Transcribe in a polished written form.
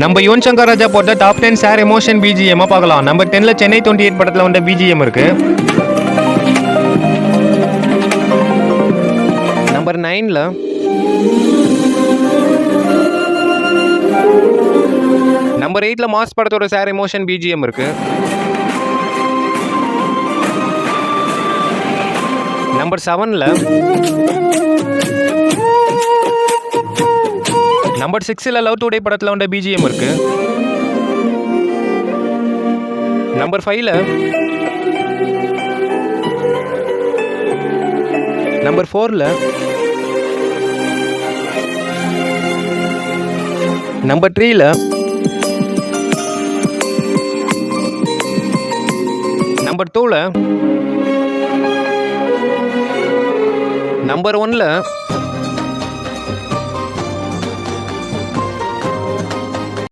நம்ம யுவன் சங்கர் ராஜா போட்ட top 10 sir emotion BGM பார்க்கலாம். நம்பர் 10ல சென்னை 28 படத்துல வந்த பிஜிஎம் இருக்கு. நம்பர் 9ல நம்பர் 8ல மாஸ் படத்தோட சார் எமோஷன் பிஜிஎம் இருக்கு. நம்பர் 7ல நம்பர் 6ல லவ் டுடே படத்துல வந்த பிஜிஎம் இருக்கு. நம்பர் 5ல நம்பர் 4ல நம்பர் 3ல நம்பர் 2ல நம்பர் 1ல